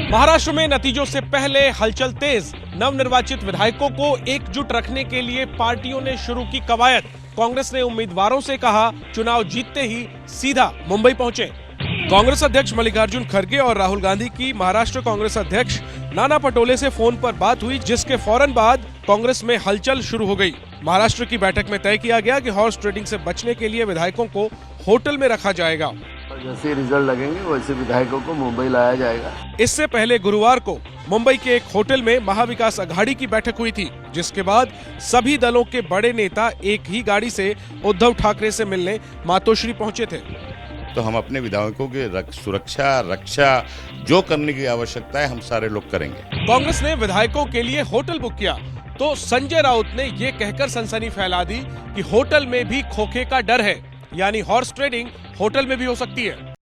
महाराष्ट्र में नतीजों से पहले हलचल तेज। नवनिर्वाचित विधायकों को एकजुट रखने के लिए पार्टियों ने शुरू की कवायद। कांग्रेस ने उम्मीदवारों से कहा चुनाव जीतते ही सीधा मुंबई पहुंचे। कांग्रेस अध्यक्ष मल्लिकार्जुन खड़गे और राहुल गांधी की महाराष्ट्र कांग्रेस अध्यक्ष नाना पटोले से फोन पर बात हुई, जिसके फौरन बाद कांग्रेस में हलचल शुरू हो गई। महाराष्ट्र की बैठक में तय किया गया कि हॉर्स ट्रेडिंग से बचने के लिए विधायकों को होटल में रखा जाएगा। जैसे रिजल्ट लगेंगे वैसे विधायकों को मुंबई लाया जाएगा। इससे पहले गुरुवार को मुंबई के एक होटल में महाविकास अघाड़ी की बैठक हुई थी, जिसके बाद सभी दलों के बड़े नेता एक ही गाड़ी से उद्धव ठाकरे से मिलने मातोश्री पहुंचे थे। तो हम अपने विधायकों की सुरक्षा रक्षा जो करने की आवश्यकता है हम सारे लोग करेंगे। कांग्रेस ने विधायकों के लिए होटल बुक किया तो संजय राउत ने ये कहकर सनसनी फैला दी कि होटल में भी खोखे का डर है, यानी हॉर्स ट्रेडिंग होटल में भी हो सकती है।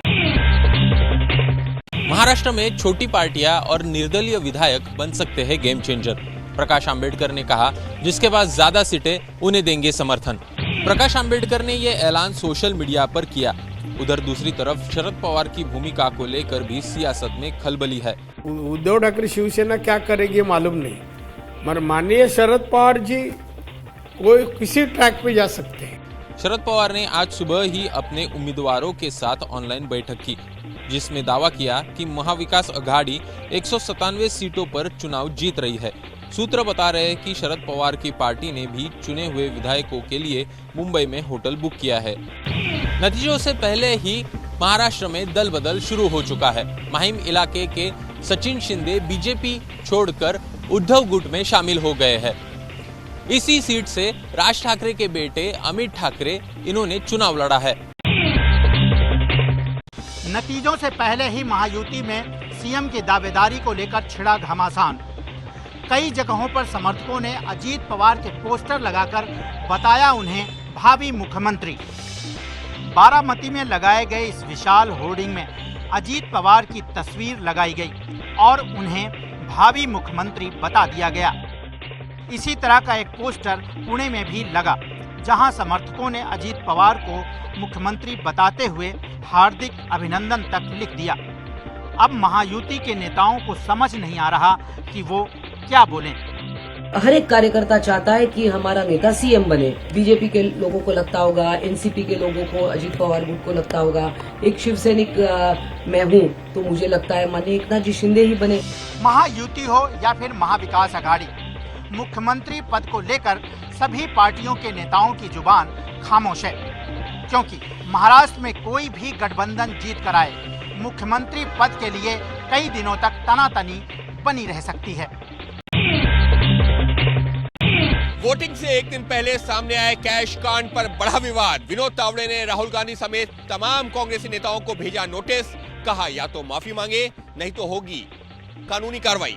महाराष्ट्र में छोटी पार्टियां और निर्दलीय विधायक बन सकते हैं गेम चेंजर। प्रकाश आंबेडकर ने कहा जिसके पास ज्यादा सीटें उन्हें देंगे समर्थन। प्रकाश आंबेडकर ने यह ऐलान सोशल मीडिया पर किया। उधर दूसरी तरफ शरद पवार की भूमिका को लेकर भी सियासत में खलबली है। उद्धव ठाकरे शिवसेना क्या करेगी मालूम नहीं, मगर माननीय शरद पवार जी कोई किसी ट्रैक पे जा सकते हैं। शरद पवार ने आज सुबह ही अपने उम्मीदवारों के साथ ऑनलाइन बैठक की, जिसमें दावा किया कि महाविकास अघाड़ी 197 सीटों पर चुनाव जीत रही है। सूत्र बता रहे हैं कि शरद पवार की पार्टी ने भी चुने हुए विधायकों के लिए मुंबई में होटल बुक किया है। नतीजों से पहले ही महाराष्ट्र में दल बदल शुरू हो चुका है। माहिम इलाके के सचिन शिंदे बीजेपी छोड़कर उद्धव गुट में शामिल हो गए हैं। इसी सीट से राज ठाकरे के बेटे अमित ठाकरे इन्होंने चुनाव लड़ा है। नतीजों से पहले ही महायुति में सीएम की दावेदारी को लेकर छिड़ा घमासान। कई जगहों पर समर्थकों ने अजीत पवार के पोस्टर लगाकर बताया उन्हें भावी मुख्यमंत्री। बारामती में लगाए गए इस विशाल होर्डिंग में अजीत पवार की तस्वीर लगाई गई और उन्हें भावी मुख्यमंत्री बता दिया गया। इसी तरह का एक पोस्टर पुणे में भी लगा, जहां समर्थकों ने अजीत पवार को मुख्यमंत्री बताते हुए हार्दिक अभिनंदन तक लिख दिया। अब महायुति के नेताओं को समझ नहीं आ रहा कि वो क्या बोलें। हर एक कार्यकर्ता चाहता है कि हमारा नेता सीएम बने। बीजेपी के लोगों को लगता होगा, एनसीपी के लोगों को, अजीत पवार गुट को लगता होगा, एक शिवसैनिक मैं हूँ तो मुझे लगता है माननीय एकनाथ जी शिंदे ही बने। महायुति हो या फिर महाविकास अघाड़ी, मुख्यमंत्री पद को लेकर सभी पार्टियों के नेताओं की जुबान खामोश है, क्योंकि महाराष्ट्र में कोई भी गठबंधन जीत कर आए मुख्यमंत्री पद के लिए कई दिनों तक तनातनी बनी रह सकती है। वोटिंग से एक दिन पहले सामने आए कैश कांड पर बड़ा विवाद। विनोद तावड़े ने राहुल गांधी समेत तमाम कांग्रेसी नेताओं को भेजा नोटिस, कहा या तो माफी मांगे नहीं तो होगी कानूनी कार्रवाई।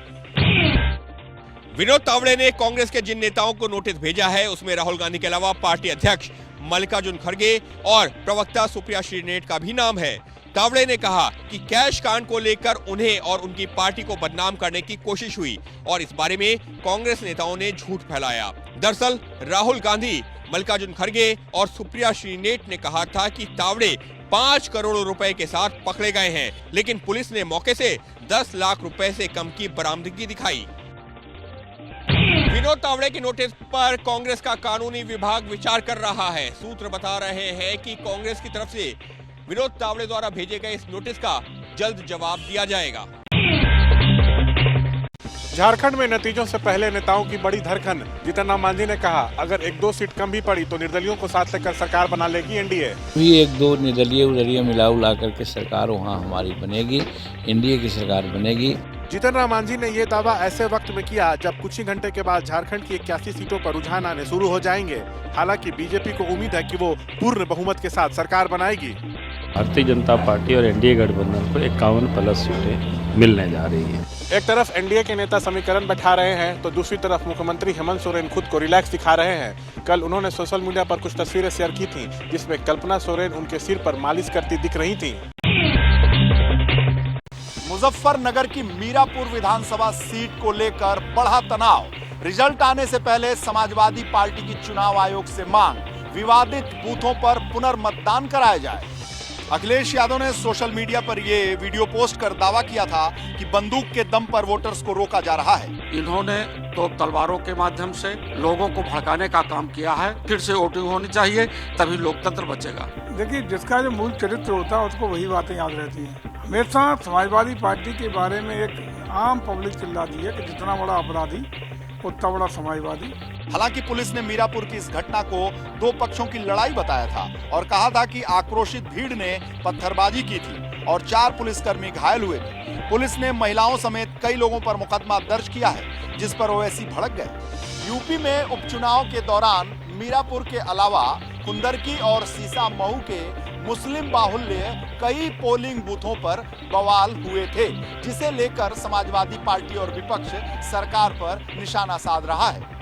विनोद तावड़े ने कांग्रेस के जिन नेताओं को नोटिस भेजा है उसमें राहुल गांधी के अलावा पार्टी अध्यक्ष मल्लिकार्जुन खड़गे और प्रवक्ता सुप्रिया श्रीनेट का भी नाम है। तावड़े ने कहा कि कैश कांड को लेकर उन्हें और उनकी पार्टी को बदनाम करने की कोशिश हुई और इस बारे में कांग्रेस नेताओं ने झूठ फैलाया। दरअसल राहुल गांधी, मल्लिकार्जुन खड़गे और सुप्रिया श्रीनेट ने कहा था कि तावड़े 5 करोड़ रुपए के साथ पकड़े गए हैं, लेकिन पुलिस ने मौके से 10 लाख रुपए से कम की बरामदगी दिखाई। विनोद तावड़े के नोटिस पर कांग्रेस का कानूनी विभाग विचार कर रहा है। सूत्र बता रहे हैं कि कांग्रेस की तरफ से विनोद तावड़े द्वारा भेजे गए इस नोटिस का जल्द जवाब दिया जाएगा। झारखंड में नतीजों से पहले नेताओं की बड़ी धड़कन। जीतन राम मांझी ने कहा अगर 1-2 सीट कम भी पड़ी तो निर्दलियों को साथ लेकर सरकार बना लेगी एनडीए। 1-2 निर्दलीय उदलीय मिला करके सरकार वहाँ हमारी बनेगी, एनडीए की सरकार बनेगी। जीतन राम मांझी ने ये दावा ऐसे वक्त में किया जब कुछ ही घंटे के बाद झारखंड की 81 सीटों पर रुझान आने शुरू हो जाएंगे। हालांकि बीजेपी को उम्मीद है कि वो पूर्ण बहुमत के साथ सरकार बनाएगी। भारतीय जनता पार्टी और एनडीए गठबंधन को 51+ सीटें मिलने जा रही है। एक तरफ एनडीए के नेता समीकरण बैठा रहे हैं तो दूसरी तरफ मुख्यमंत्री हेमंत सोरेन खुद को रिलैक्स दिखा रहे हैं। कल उन्होंने सोशल मीडिया पर कुछ तस्वीरें शेयर की थी जिसमें कल्पना सोरेन उनके सिर पर मालिश करती दिख रही थी। मुजफ्फरनगर की मीरापुर विधानसभा सीट को लेकर बढ़ा तनाव। रिजल्ट आने से पहले समाजवादी पार्टी की चुनाव आयोग से मांग, विवादित बूथों पर पुनर्मतदान कराया जाए। अखिलेश यादव ने सोशल मीडिया पर ये वीडियो पोस्ट कर दावा किया था कि बंदूक के दम पर वोटर्स को रोका जा रहा है। इन्होंने तो तलवारों के माध्यम से लोगों को भड़काने का काम किया है। फिर से वोटिंग होनी चाहिए, तभी लोकतंत्र बचेगा। देखिए, जिसका जो मूल चरित्र होता है उसको वही बातें याद रहती हैं। हमेशा समाजवादी पार्टी के बारे में एक आम पब्लिक चिल्लाती है कि जितना बड़ा अपराधी उतना बड़ा समाजवादी। हालांकि पुलिस ने मीरापुर की इस घटना को दो पक्षों की लड़ाई बताया था और कहा था कि आक्रोशित भीड़ ने पत्थरबाजी की थी और 4 पुलिसकर्मी घायल हुए थे। पुलिस ने महिलाओं समेत कई लोगों पर मुकदमा दर्ज किया है, जिस पर ओवैसी भड़क गए। यूपी में उपचुनाव के दौरान मीरापुर के अलावा कुंदरकी और सीसा मऊ के मुस्लिम बाहुल्य कई पोलिंग बूथों पर बवाल हुए थे, जिसे लेकर समाजवादी पार्टी और विपक्ष सरकार पर निशाना साध रहा है।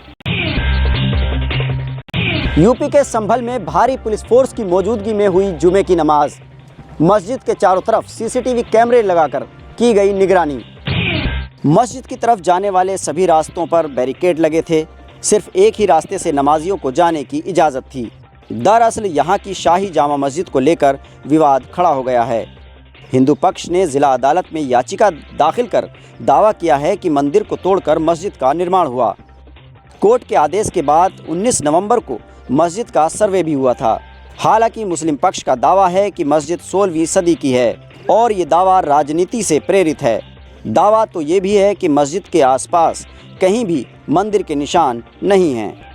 यूपी के संभल में भारी पुलिस फोर्स की मौजूदगी में हुई जुमे की नमाज। मस्जिद के चारों तरफ सीसीटीवी कैमरे लगाकर की गई निगरानी। मस्जिद की तरफ जाने वाले सभी रास्तों पर बैरिकेड लगे थे। सिर्फ एक ही रास्ते से नमाजियों को जाने की इजाज़त थी। दरअसल यहाँ की शाही जामा मस्जिद को लेकर विवाद खड़ा हो गया है। हिंदू पक्ष ने जिला अदालत में याचिका दाखिल कर दावा किया है कि मंदिर को तोड़कर मस्जिद का निर्माण हुआ। कोर्ट के आदेश के बाद 19 नवंबर को मस्जिद का सर्वे भी हुआ था। हालांकि मुस्लिम पक्ष का दावा है कि मस्जिद 16वीं सदी की है और ये दावा राजनीति से प्रेरित है। दावा तो ये भी है कि मस्जिद के आसपास कहीं भी मंदिर के निशान नहीं हैं।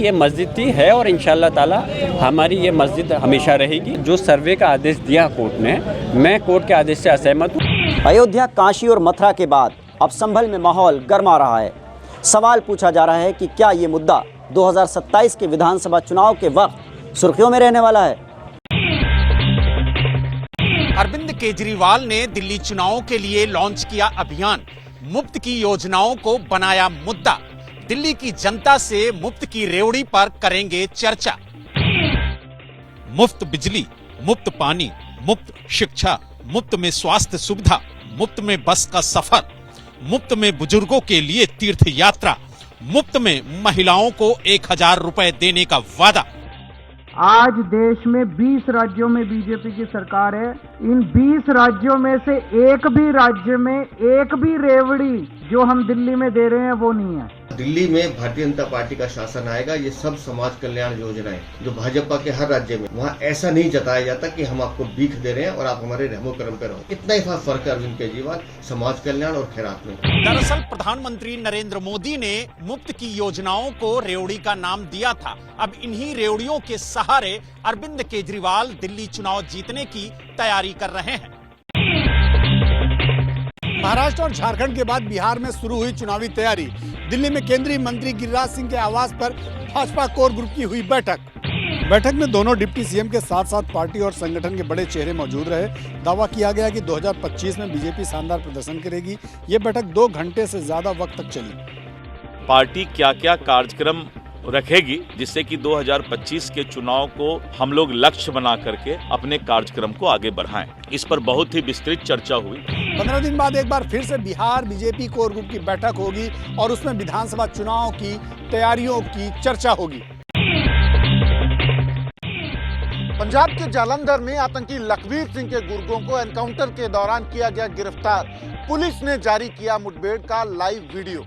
ये मस्जिद ही है और इंशाअल्लाह ताला हमारी ये मस्जिद हमेशा रहेगी। जो सर्वे का आदेश दिया कोर्ट ने, मैं कोर्ट के आदेश से असहमत हूँ। अयोध्या, काशी और मथुरा के बाद अब संभल में माहौल गर्मा रहा है। सवाल पूछा जा रहा है कि क्या ये मुद्दा 2027 के विधानसभा चुनाव के वक्त सुर्खियों में रहने वाला है। अरविंद केजरीवाल ने दिल्ली चुनावों के लिए लॉन्च किया अभियान। मुफ्त की योजनाओं को बनाया मुद्दा। दिल्ली की जनता से मुफ्त की रेवड़ी पर करेंगे चर्चा। मुफ्त बिजली, मुफ्त पानी, मुफ्त शिक्षा, मुफ्त में स्वास्थ्य सुविधा, मुफ्त में बस का सफर, मुफ्त में बुजुर्गों के लिए तीर्थ यात्रा, मुफ्त में महिलाओं को 1000 रुपए देने का वादा। आज देश में 20 राज्यों में बीजेपी की सरकार है। इन 20 राज्यों में से एक भी राज्य में एक भी रेवड़ी जो हम दिल्ली में दे रहे हैं वो नहीं है। दिल्ली में भारतीय जनता पार्टी का शासन आएगा। ये सब समाज कल्याण योजनाएं जो भाजपा के हर राज्य में, वहाँ ऐसा नहीं जताया जाता कि हम आपको भीख दे रहे हैं और आप हमारे रहमो करम पे रहो। इतना ही फर्क है अरविंद केजरीवाल समाज कल्याण और खैरात में। दरअसल प्रधानमंत्री नरेंद्र मोदी ने मुफ्त की योजनाओं को रेवड़ी का नाम दिया था। अब इन्हीं रेवड़ियों के सहारे अरविंद केजरीवाल दिल्ली चुनाव जीतने की तैयारी कर रहे हैं। महाराष्ट्र और झारखंड के बाद बिहार में शुरू हुई चुनावी तैयारी। दिल्ली में केंद्रीय मंत्री गिरिराज सिंह के आवास पर भाजपा कोर ग्रुप की हुई बैठक में दोनों डिप्टी सीएम के साथ साथ पार्टी और संगठन के बड़े चेहरे मौजूद रहे। दावा किया गया कि 2025 में बीजेपी शानदार प्रदर्शन करेगी। ये बैठक 2 घंटे से ज्यादा वक्त तक चली। पार्टी क्या क्या कार्यक्रम रखेगी जिससे कि 2025 के चुनाव को हम लोग लक्ष्य बना करके अपने कार्यक्रम को आगे बढ़ाएं। इस पर बहुत ही विस्तृत चर्चा हुई। 15 दिन बाद एक बार फिर से बिहार बीजेपी कोर ग्रुप की बैठक होगी और उसमें विधानसभा चुनाव की तैयारियों की चर्चा होगी। पंजाब के जालंधर में आतंकी लखबीर सिंह के गुर्गों को एनकाउंटर के दौरान किया गया गिरफ्तार। पुलिस ने जारी किया मुठभेड़ का लाइव वीडियो।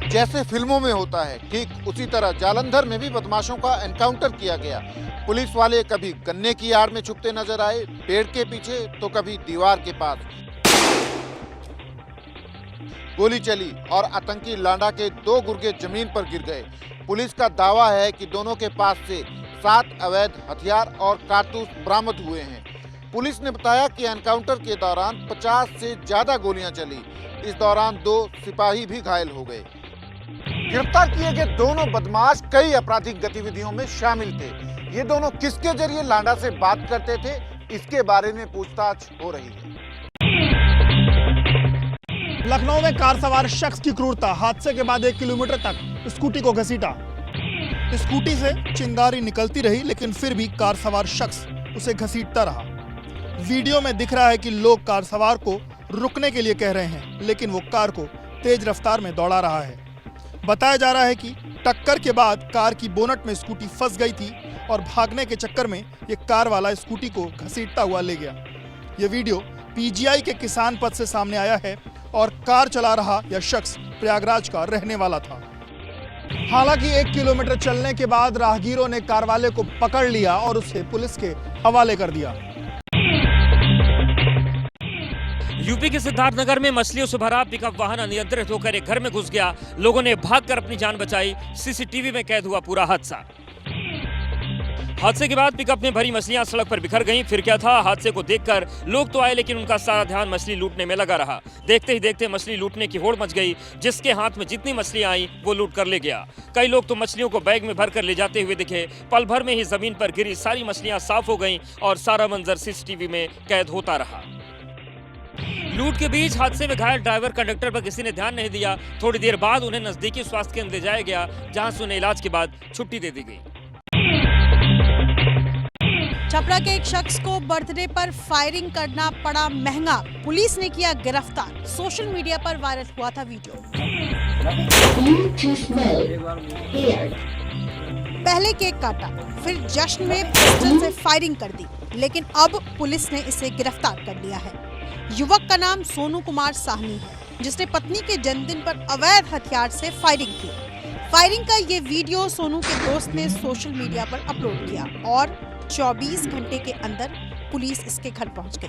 जैसे फिल्मों में होता है ठीक उसी तरह जालंधर में भी बदमाशों का एनकाउंटर किया गया। पुलिस वाले कभी गन्ने की आड़ में छुपते नजर आए, पेड़ के पीछे तो कभी दीवार के पास। गोली चली और आतंकी लांडा के 2 गुर्गे जमीन पर गिर गए। पुलिस का दावा है कि दोनों के पास से 7 अवैध हथियार और कारतूस बरामद हुए हैं। पुलिस ने बताया कि एनकाउंटर के दौरान 50 से ज्यादा गोलियां चली। इस दौरान 2 सिपाही भी घायल हो गए। गिरफ्तार किए गए दोनों बदमाश कई आपराधिक गतिविधियों में शामिल थे। ये दोनों किसके जरिए लांडा से बात करते थे, इसके बारे में पूछताछ हो रही है। लखनऊ में कार सवार शख्स की क्रूरता। हादसे के बाद 1 किलोमीटर तक स्कूटी को घसीटा। स्कूटी से चिंगारी निकलती रही लेकिन फिर भी कार सवार शख्स उसे घसीटता रहा। वीडियो में दिख रहा है कि लोग कार सवार को रुकने के लिए कह रहे हैं लेकिन वो कार को तेज रफ्तार में दौड़ा रहा है। बताया जा रहा है कि टक्कर के बाद कार की बोनट में स्कूटी फंस गई थी और भागने के चक्कर में ये कार वाला स्कूटी को घसीटता हुआ ले गया। ये वीडियो पीजीआई के किसान पथ से सामने आया है और कार चला रहा यह शख्स प्रयागराज का रहने वाला था। हालांकि 1 किलोमीटर चलने के बाद राहगीरों ने कार वाले को पकड़ लिया और उसे पुलिस के हवाले कर दिया। यूपी के सिद्धार्थनगर में मछलियों से भरा पिकअप वाहन अनियंत्रित होकर एक घर में घुस गया। लोगों ने भागकर अपनी जान बचाई। सीसीटीवी में कैद हुआ पूरा हादसा। हादसे के बाद पिकअप में भरी मछलियां सड़क पर बिखर गईं। फिर क्या था, हादसे को देखकर लोग तो आए लेकिन उनका सारा ध्यान मछली लूटने में लगा रहा। देखते ही देखते मछली लूटने की होड़ मच गई। जिसके हाथ में जितनी मछलियां आई वो लूट कर ले गया। कई लोग तो मछलियों को बैग में भरकर ले जाते हुए दिखे। पल भर में ही जमीन पर गिरी सारी मछलियां साफ हो गईं और सारा मंजर सीसीटीवी में कैद होता रहा। लूट के बीच हादसे में घायल ड्राइवर कंडक्टर पर किसी ने ध्यान नहीं दिया। थोड़ी देर बाद उन्हें नजदीकी स्वास्थ्य केंद्र ले जाया गया, जहां से उन्हें इलाज के बाद छुट्टी दे दी गई। छपरा के एक शख्स को बर्थडे पर फायरिंग करना पड़ा महंगा। पुलिस ने किया गिरफ्तार। सोशल मीडिया पर वायरल हुआ था वीडियो। पहले केक काटा, फिर जश्न में पिस्टल से फायरिंग कर दी, लेकिन अब पुलिस ने इसे गिरफ्तार कर लिया है। युवक का नाम सोनू कुमार साहनी है, जिसने पत्नी के जन्मदिन पर अवैध हथियार से फायरिंग की। फायरिंग का ये वीडियो सोनू के दोस्त ने सोशल मीडिया पर अपलोड किया और 24 घंटे के अंदर पुलिस इसके घर पहुंच गई।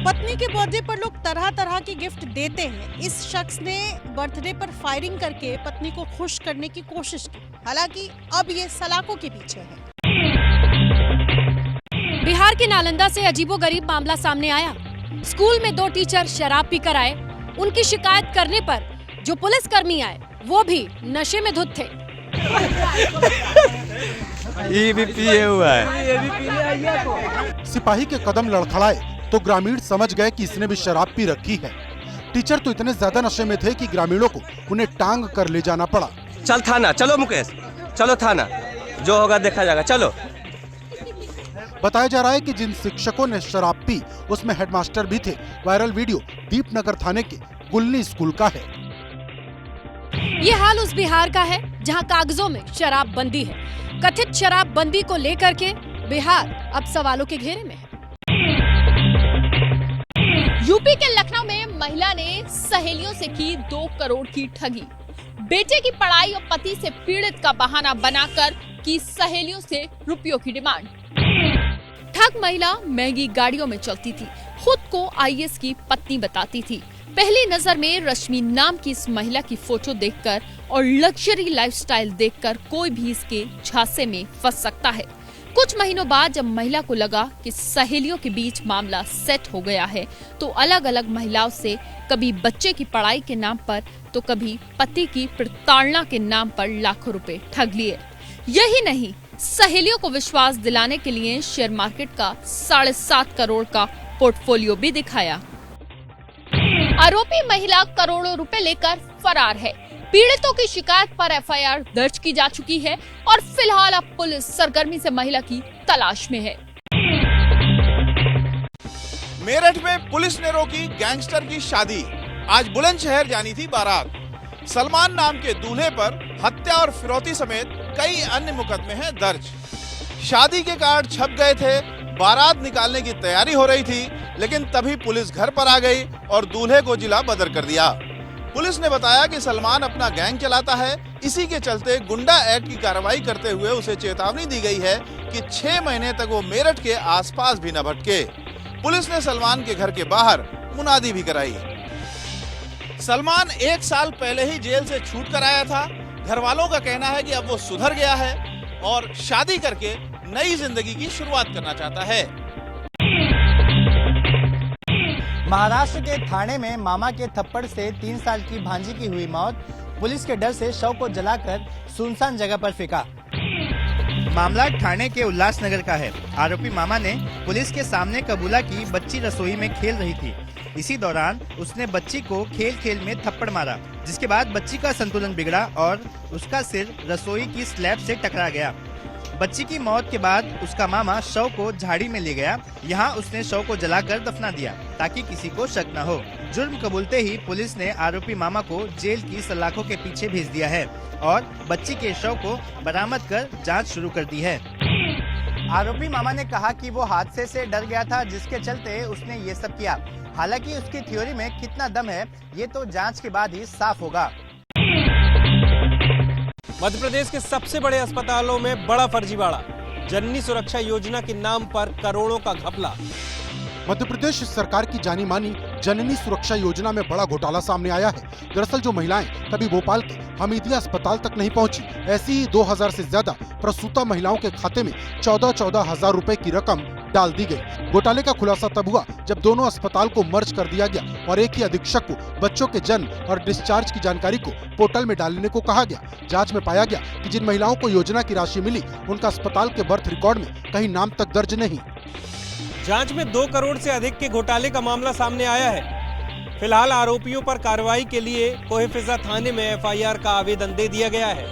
पत्नी के बर्थडे पर लोग तरह तरह की गिफ्ट देते हैं। इस शख्स ने बर्थडे पर फायरिंग करके पत्नी को खुश करने की कोशिश की। हालांकि अब ये सलाखों के पीछे है। बिहार के नालंदा से अजीबोगरीब मामला सामने आया। स्कूल में 2 टीचर शराब पीकर आए। उनकी शिकायत करने पर जो पुलिसकर्मी आए वो भी नशे में धुत थे। ये भी पिए हुआ है। सिपाही के कदम लड़खड़ाए तो ग्रामीण समझ गए कि इसने भी शराब पी रखी है। टीचर तो इतने ज्यादा नशे में थे कि ग्रामीणों को उन्हें टांग कर ले जाना पड़ा। चल थाना, चलो मुकेश, चलो थाना, जो होगा देखा जाएगा, चलो। बताया जा रहा है कि जिन शिक्षकों ने शराब पी उसमें हेडमास्टर भी थे। वायरल वीडियो दीपनगर थाने के गुल्ली स्कूल का है। ये हाल उस बिहार का है जहां कागजों में शराब बंदी है। कथित शराब बंदी को लेकर के बिहार अब सवालों के घेरे में है। यूपी के लखनऊ में महिला ने सहेलियों से की 2 करोड़ की ठगी। बेटे की पढ़ाई और पति से पीड़ित का बहाना बनाकर की सहेलियों से रुपयों की डिमांड। ठग महिला महंगी गाड़ियों में चलती थी। खुद को आईएएस की पत्नी बताती थी। पहली नजर में रश्मि नाम की इस महिला की फोटो देखकर और लग्जरी लाइफस्टाइल देखकर कोई भी इसके झांसे में फंस सकता है। कुछ महीनों बाद जब महिला को लगा कि सहेलियों के बीच मामला सेट हो गया है, तो अलग अलग महिलाओं से कभी बच्चे की पढ़ाई के नाम पर तो कभी पति की प्रताड़ना के नाम पर लाखों रुपए ठग लिए। यही नहीं, सहेलियों को विश्वास दिलाने के लिए शेयर मार्केट का 7.5 करोड़ का पोर्टफोलियो भी दिखाया। आरोपी महिला करोड़ों रुपए लेकर फरार है। पीड़ितों की शिकायत पर एफआईआर दर्ज की जा चुकी है और फिलहाल अब पुलिस सरगर्मी से महिला की तलाश में है। मेरठ में पुलिस ने रोकी गैंगस्टर की शादी। आज बुलंदशहर जानी थी बारात। सलमान नाम के दूल्हे पर हत्या और फिरौती समेत कई अन्य मुकदमे हैं दर्ज। शादी के कार्ड छप गए थे, बारात निकालने की तैयारी हो रही थी, लेकिन तभी पुलिस घर पर आ गई और दूल्हे को जिला बदर कर दिया। पुलिस ने बताया कि सलमान अपना गैंग चलाता है। इसी के चलते गुंडा एक्ट की कार्रवाई करते हुए उसे चेतावनी दी गई है कि 6 महीने तक वो मेरठ के आसपास भी न भटके। पुलिस ने सलमान के घर के बाहर मुनादी भी कराई। सलमान 1 साल पहले ही जेल से छूट कर आया था। घर वालों का कहना है कि अब वो सुधर गया है और शादी करके नई जिंदगी की शुरुआत करना चाहता है। महाराष्ट्र के ठाणे में मामा के थप्पड़ से 3 साल की भांजी की हुई मौत। पुलिस के डर से शव को जलाकर सुनसान जगह पर फेंका। मामला ठाणे के उल्लासनगर का है। आरोपी मामा ने पुलिस के सामने कबूला कि बच्ची रसोई में खेल रही थी। इसी दौरान उसने बच्ची को खेल खेल में थप्पड़ मारा, जिसके बाद बच्ची का संतुलन बिगड़ा और उसका सिर रसोई की स्लैब से टकरा गया। बच्ची की मौत के बाद उसका मामा शव को झाड़ी में ले गया। यहाँ उसने शव को जलाकर दफना दिया ताकि किसी को शक न हो। जुर्म कबूलते ही पुलिस ने आरोपी मामा को जेल की सलाखों के पीछे भेज दिया है और बच्ची के शव को बरामद कर जांच शुरू कर दी है। आरोपी मामा ने कहा कि वो हादसे से डर गया था, जिसके चलते उसने ये सब किया। हालांकि उसकी थ्योरी में कितना दम है ये तो जांच के बाद ही साफ होगा। मध्य प्रदेश के सबसे बड़े अस्पतालों में बड़ा फर्जीवाड़ा, जननी सुरक्षा योजना के नाम पर करोड़ों का घपला। मध्य प्रदेश सरकार की जानी मानी जननी सुरक्षा योजना में बड़ा घोटाला सामने आया है। दरअसल जो महिलाएं कभी भोपाल के हमीदिया अस्पताल तक नहीं पहुंची, ऐसी ही 2000 से ज्यादा प्रसूता महिलाओं के खाते में 14 हजार रुपए की रकम डाल दी गई। घोटाले का खुलासा तब हुआ जब दोनों अस्पताल को मर्ज कर दिया गया और एक ही अधीक्षक को बच्चों के जन्म और डिस्चार्ज की जानकारी को पोर्टल में डालने को कहा गया। जांच में पाया गया कि जिन महिलाओं को योजना की राशि मिली, उनका अस्पताल के बर्थ रिकॉर्ड में कहीं नाम तक दर्ज नहीं। जांच में 2 करोड़ से अधिक के घोटाले का मामला सामने आया है। फिलहाल आरोपियों पर कार्रवाई के लिए कोहेफिजा थाने में एफआईआर का आवेदन दे दिया गया है।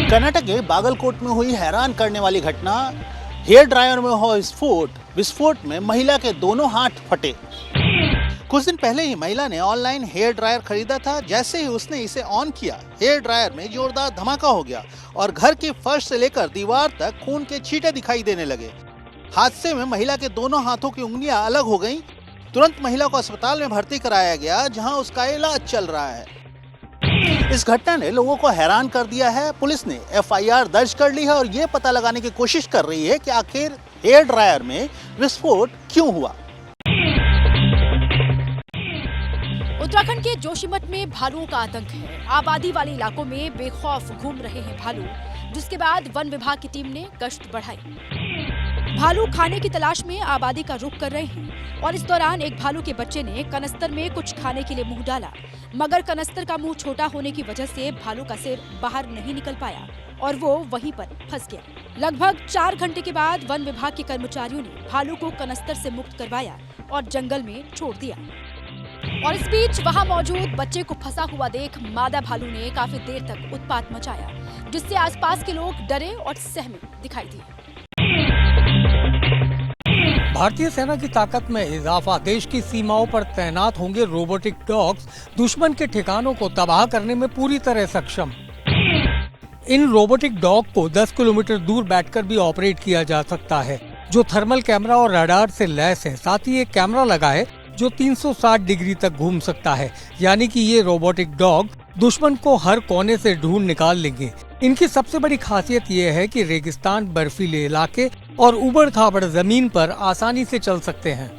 कर्नाटक के बागलकोट में हुई हैरान करने वाली घटना, हेयर ड्रायर में हुआ विस्फोट में महिला के दोनों हाथ फटे। कुछ दिन पहले ही महिला ने ऑनलाइन हेयर ड्रायर खरीदा था। जैसे ही उसने इसे ऑन किया, हेयर ड्रायर में जोरदार धमाका हो गया और घर के फर्श से लेकर दीवार तक खून के छींटे दिखाई देने लगे। हादसे में महिला के दोनों हाथों की उंगलियां अलग हो गईं। तुरंत महिला को अस्पताल में भर्ती कराया गया, जहां उसका इलाज चल रहा है। इस घटना ने लोगों को हैरान कर दिया है। पुलिस ने एफआईआर दर्ज कर ली है और ये पता लगाने की कोशिश कर रही है कि आखिर हेयर ड्रायर में विस्फोट क्यों हुआ। उत्तराखंड के जोशीमठ में भालुओं का आतंक है। आबादी वाले इलाकों में बेखौफ घूम रहे हैं भालू, जिसके बाद वन विभाग की टीम ने गश्त बढ़ाई। भालू खाने की तलाश में आबादी का रुख कर रहे हैं और इस दौरान एक भालू के बच्चे ने कनस्तर में कुछ खाने के लिए मुंह डाला, मगर कनस्तर का मुंह छोटा होने की वजह से भालू का सिर बाहर नहीं निकल पाया और वो वहीं पर फंस गया। लगभग 4 घंटे के बाद वन विभाग के कर्मचारियों ने भालू को कनस्तर से मुक्त करवाया और जंगल में छोड़ दिया। और इस बीच वहां मौजूद बच्चे को फंसा हुआ देख मादा भालू ने काफी देर तक उत्पात मचाया, जिससे आसपास के लोग डरे और सहमे दिखाई दिए। भारतीय सेना की ताकत में इजाफा, देश की सीमाओं पर तैनात होंगे रोबोटिक डॉग्स, दुश्मन के ठिकानों को तबाह करने में पूरी तरह सक्षम। इन रोबोटिक डॉग को 10 किलोमीटर दूर बैठकर भी ऑपरेट किया जा सकता है, जो थर्मल कैमरा और रडार से लैस है। साथ ही एक कैमरा लगा है जो 360 डिग्री तक घूम सकता है, यानी कि ये रोबोटिक डॉग दुश्मन को हर कोने से ढूंढ निकाल लेंगे। इनकी सबसे बड़ी खासियत ये है कि रेगिस्तान, बर्फीले इलाके और उबड़-खाबड़ जमीन पर आसानी से चल सकते हैं।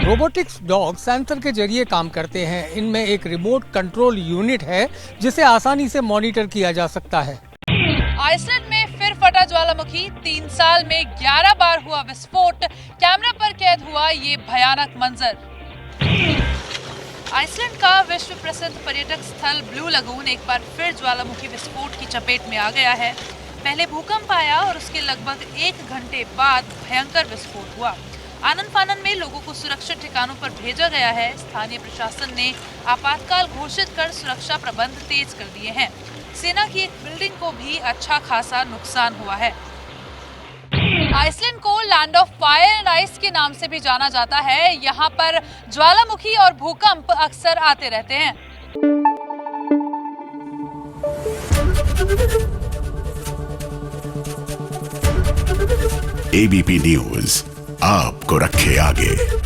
रोबोटिक्स डॉग सेंसर के जरिए काम करते हैं। इनमें एक रिमोट कंट्रोल यूनिट है जिसे आसानी से मॉनिटर किया जा सकता है। आइसलैंड में फिर फटा ज्वालामुखी, 3 साल में 11 बार हुआ विस्फोट, कैमरा पर कैद हुआ ये भयानक मंजर। आइसलैंड का विश्व प्रसिद्ध पर्यटक स्थल ब्लू लगून एक बार फिर ज्वालामुखी विस्फोट की चपेट में आ गया है। पहले भूकंप आया और उसके लगभग 1 घंटे बाद भयंकर विस्फोट हुआ। आनन फानन में लोगों को सुरक्षित ठिकानों पर भेजा गया है। स्थानीय प्रशासन ने आपातकाल घोषित कर सुरक्षा प्रबंध तेज कर दिए हैं। सेना की एक बिल्डिंग को भी अच्छा खासा नुकसान हुआ है। आइसलैंड को land of fire and ice के नाम से भी जाना जाता है। यहाँ पर ज्वालामुखी और भूकंप अक्सर आते रहते हैं। एबीपी न्यूज आपको रखे आगे।